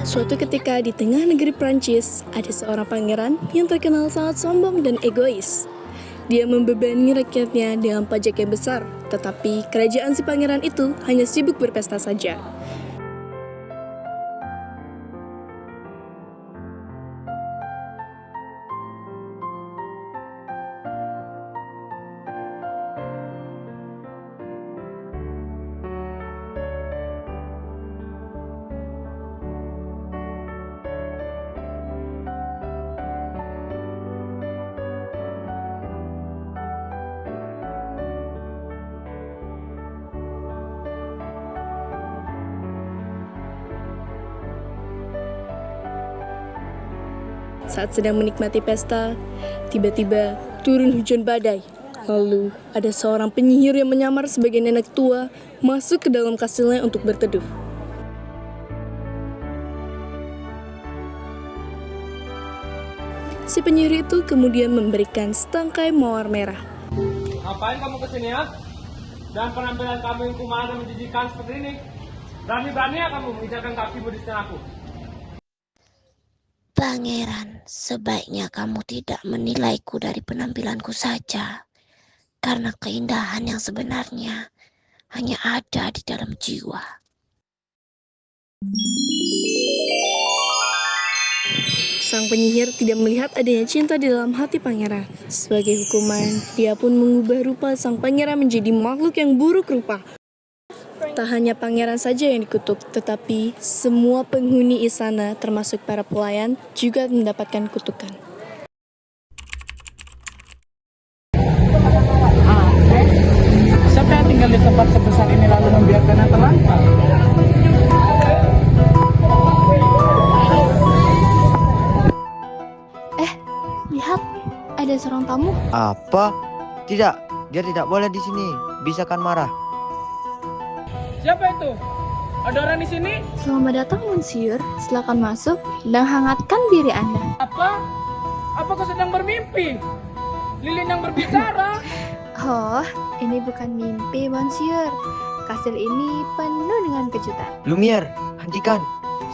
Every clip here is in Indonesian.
Suatu ketika di tengah negeri Prancis, ada seorang pangeran yang terkenal sangat sombong dan egois. Dia membebani rakyatnya dengan pajak yang besar, tetapi kerajaan si pangeran itu hanya sibuk berpesta saja. Saat sedang menikmati pesta, tiba-tiba turun hujan badai. Lalu, ada seorang penyihir yang menyamar sebagai nenek tua masuk ke dalam kastilnya untuk berteduh. Si penyihir itu kemudian memberikan setangkai mawar merah. Ngapain kamu kesini ya? Dan penampilan kamu yang kumaha dan menjijikan seperti ini. Berani-berani ya kamu menginjakkan kakimu di istanaku. Pangeran, sebaiknya kamu tidak menilaiku dari penampilanku saja, karena keindahan yang sebenarnya hanya ada di dalam jiwa. Sang penyihir tidak melihat adanya cinta di dalam hati pangeran. Sebagai hukuman, dia pun mengubah rupa sang pangeran menjadi makhluk yang buruk rupa. Tak hanya pangeran saja yang dikutuk, tetapi semua penghuni istana termasuk para pelayan juga mendapatkan kutukan. Siapa yang tinggal di tempat sebesar ini lalu membiarkannya terlantar? Lihat, ada seorang tamu. Apa? Tidak, dia tidak boleh di sini. Bisa kan marah? Siapa itu? Ada orang di sini? Selamat datang, Monsieur. Silakan masuk dan hangatkan diri Anda. Apa? Apa kau sedang bermimpi? Lilin yang berbicara? Oh, ini bukan mimpi, Monsieur. Kastil ini penuh dengan kejutan. Lumiere, hentikan.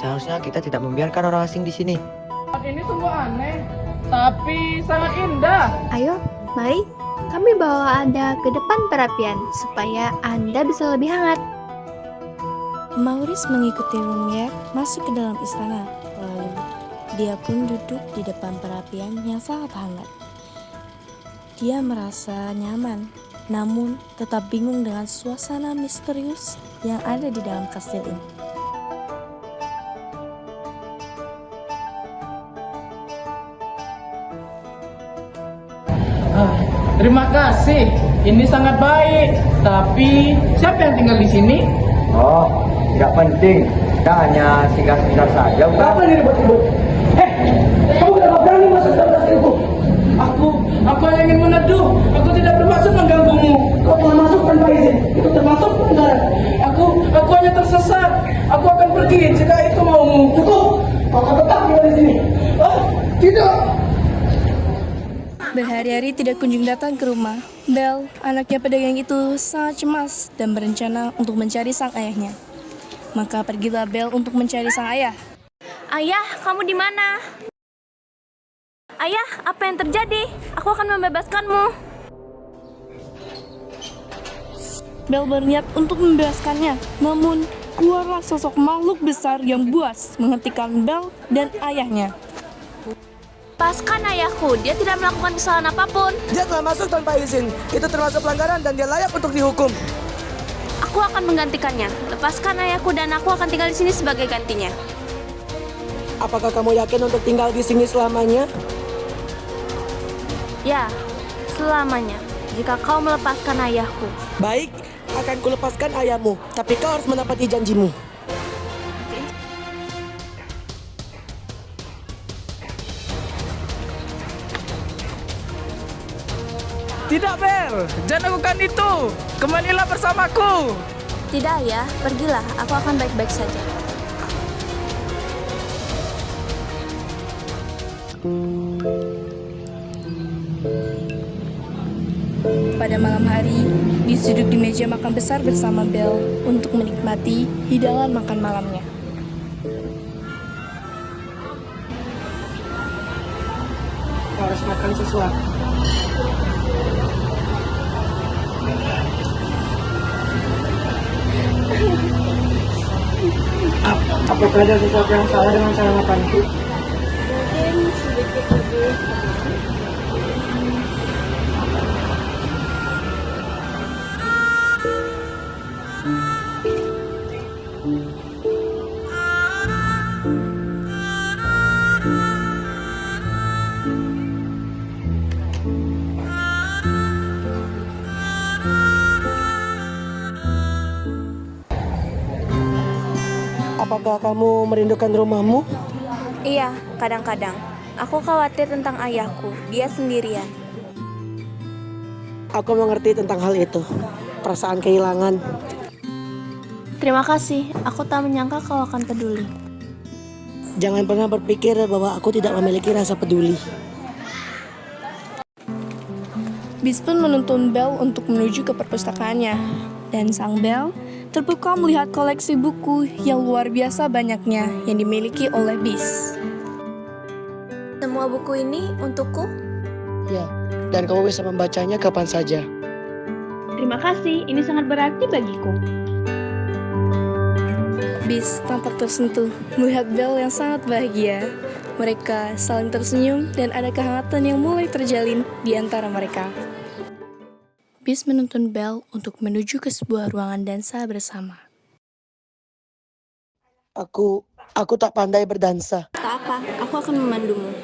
Seharusnya kita tidak membiarkan orang asing di sini. Ini sungguh aneh, tapi sangat indah. Ayo, mari. Kami bawa Anda ke depan perapian supaya Anda bisa lebih hangat. Maurice mengikuti Lumiere masuk ke dalam istana. Lalu, dia pun duduk di depan perapian yang sangat hangat. Dia merasa nyaman, namun tetap bingung dengan suasana misterius yang ada di dalam kastil ini. Terima kasih, ini sangat baik. Tapi siapa yang tinggal di sini? Oh, tidak penting. Kita hanya singgah sebentar saja. Apa ini ribut-ribut? Kamu kenapa berani masuk dalam kastilku? Aku hanya ingin meneduh. Aku tidak bermaksud mengganggumu. Kau telah masuk tanpa izin. Itu termasuk pelanggaran. Aku hanya tersesat. Aku akan pergi jika itu maumu. Cukup. Kau akan tetap tinggal di sini. Tidak. Berhari-hari tidak kunjung datang ke rumah. Belle, anaknya pedagang itu sangat cemas dan berencana untuk mencari sang ayahnya. Maka pergilah Belle untuk mencari sang ayah. Ayah, kamu di mana? Ayah, apa yang terjadi? Aku akan membebaskanmu. Belle berniat untuk membebaskannya, namun keluarlah sosok makhluk besar yang buas menghentikan Belle dan ayahnya. Lepaskan ayahku, dia tidak melakukan kesalahan apapun. Dia telah masuk tanpa izin. Itu termasuk pelanggaran dan dia layak untuk dihukum. Aku akan menggantikannya. Lepaskan ayahku dan aku akan tinggal di sini sebagai gantinya. Apakah kamu yakin untuk tinggal di sini selamanya? Ya, selamanya. Jika kau melepaskan ayahku. Baik, akan kulepaskan ayahmu. Tapi kau harus menepati janjimu. Tidak, Bel. Jangan lakukan itu. Kembalilah bersamaku. Tidak ayah, pergilah. Aku akan baik-baik saja. Pada malam hari, duduk di meja makan besar bersama Belle untuk menikmati hidangan makan malamnya. menanyakan sesuatu. Apakah ada sesuatu yang salah dengan cara makanku? Apakah kamu merindukan rumahmu? Iya, kadang-kadang. Aku khawatir tentang ayahku. Dia sendirian. Aku mengerti tentang hal itu. Perasaan kehilangan. Terima kasih. Aku tak menyangka kau akan peduli. Jangan pernah berpikir bahwa aku tidak memiliki rasa peduli. Bis pun menuntun Belle untuk menuju ke perpustakaannya. Dan sang Belle terpukau melihat koleksi buku yang luar biasa banyaknya yang dimiliki oleh Bis. Semua buku ini untukku? Ya, dan kamu bisa membacanya kapan saja. Terima kasih, ini sangat berarti bagiku. Bis tampak tersentuh melihat Belle yang sangat bahagia. Mereka saling tersenyum dan ada kehangatan yang mulai terjalin di antara mereka. Bis menuntun Belle untuk menuju ke sebuah ruangan dansa bersama. Aku tak pandai berdansa. Tak apa, aku akan memandumu.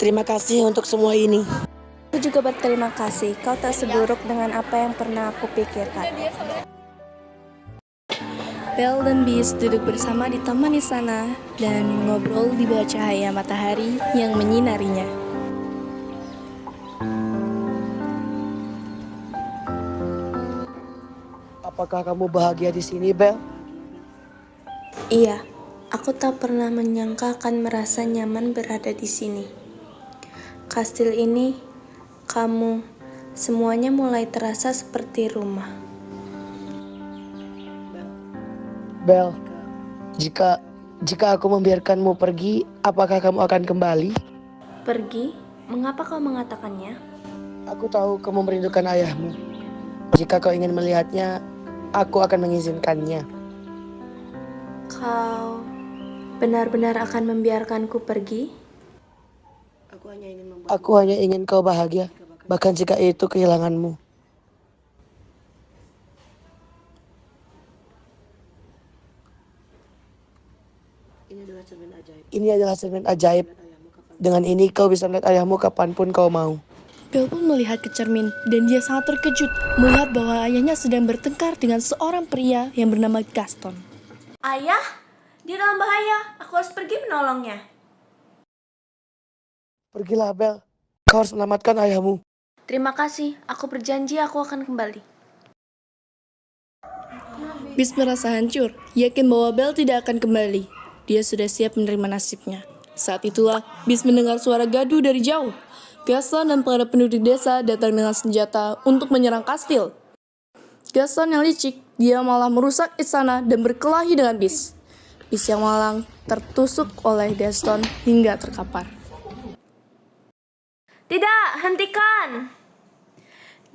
Terima kasih untuk semua ini. Aku juga berterima kasih. Kau tak seburuk dengan apa yang pernah aku pikirkan. Belle dan Bis duduk bersama di taman istana dan mengobrol di bawah cahaya matahari yang menyinarinya. Apakah kamu bahagia di sini, Belle? Iya, aku tak pernah menyangka akan merasa nyaman berada di sini. Kastil ini, kamu, semuanya mulai terasa seperti rumah. Belle, jika aku membiarkanmu pergi, apakah kamu akan kembali? Pergi? Mengapa kau mengatakannya? Aku tahu kamu merindukan ayahmu. Jika kau ingin melihatnya, aku akan mengizinkannya. Kau benar-benar akan membiarkanku pergi? Aku hanya ingin kau bahagia, bahkan jika itu kehilanganmu. Ini adalah cermin ajaib. Dengan ini kau bisa melihat ayahmu kapanpun kau mau. Belle pun melihat ke cermin dan dia sangat terkejut melihat bahwa ayahnya sedang bertengkar dengan seorang pria yang bernama Gaston. Ayah, dia dalam bahaya. Aku harus pergi menolongnya. Pergilah, Belle. Kau harus menyelamatkan ayahmu. Terima kasih. Aku berjanji aku akan kembali. Bis merasa hancur, yakin bahwa Belle tidak akan kembali. Dia sudah siap menerima nasibnya. Saat itulah, Bis mendengar suara gaduh dari jauh. Gaston dan para penduduk desa datang dengan senjata untuk menyerang kastil. Gaston yang licik, dia malah merusak istana dan berkelahi dengan Bis. Bis yang malang tertusuk oleh Gaston hingga terkapar. Tidak, hentikan!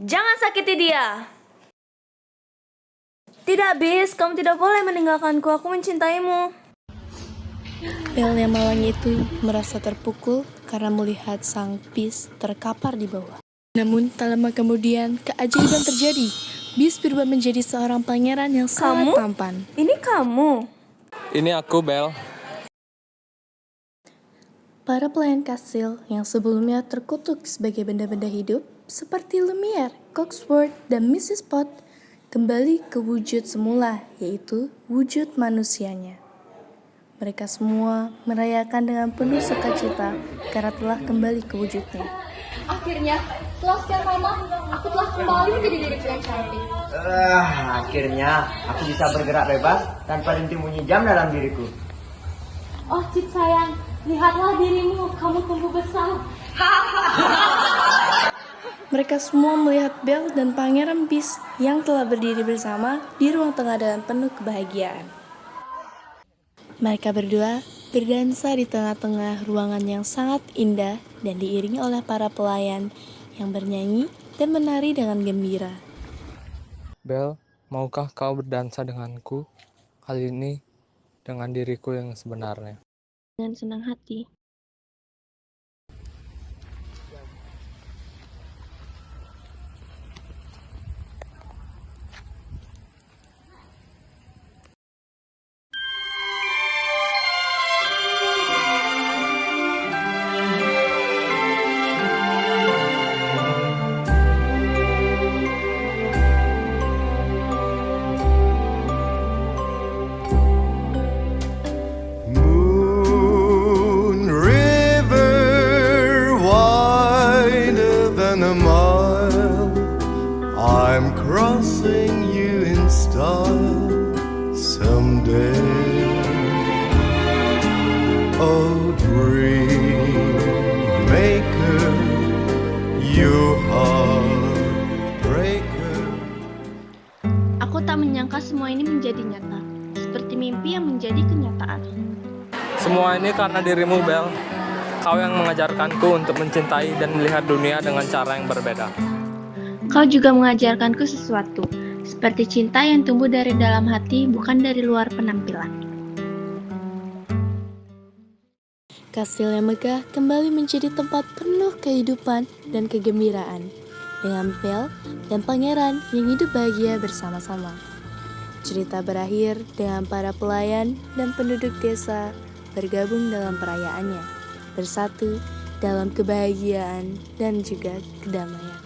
Jangan sakiti dia! Tidak, Bis, kamu tidak boleh meninggalkanku. Aku mencintaimu. Belle yang malang itu merasa terpukul karena melihat sang Bis terkapar di bawah. Namun tak lama kemudian keajaiban terjadi. Bis berubah menjadi seorang pangeran yang sangat tampan. Ini kamu? Ini aku, Belle. Para pelayan kastil yang sebelumnya terkutuk sebagai benda-benda hidup seperti Lumiere, Cogsworth, dan Mrs. Pot kembali ke wujud semula, yaitu wujud manusianya. Mereka semua merayakan dengan penuh sukacita karena telah kembali ke wujudnya. Akhirnya, Setelah sekian lama, aku telah kembali menjadi diriku yang cantik. Akhirnya aku bisa bergerak bebas tanpa linting jam dalam diriku. Oh Cip sayang, lihatlah dirimu, kamu tumbuh besar. Mereka semua melihat Belle dan Pangeran Beast yang telah berdiri bersama di ruang tengah dengan penuh kebahagiaan. Mereka berdua berdansa di tengah-tengah ruangan yang sangat indah dan diiringi oleh para pelayan yang bernyanyi dan menari dengan gembira. Bel, maukah kau berdansa denganku? Kali ini dengan diriku yang sebenarnya. Dengan senang hati. Moon river wider than a mile, I'm crossing you in style someday. Oh dream maker, you heartbreaker. Aku tak menyangka semua ini menjadi nyata, seperti mimpi yang menjadi kenyataan. Semua ini karena dirimu, Bel. Kau yang mengajarkanku untuk mencintai dan melihat dunia dengan cara yang berbeda. Kau juga mengajarkanku sesuatu, seperti cinta yang tumbuh dari dalam hati, bukan dari luar penampilan. Kastil yang megah kembali menjadi tempat penuh kehidupan dan kegembiraan, dengan Belle dan Pangeran yang hidup bahagia bersama-sama. Cerita berakhir dengan para pelayan dan penduduk desa bergabung dalam perayaannya, bersatu dalam kebahagiaan dan juga kedamaian.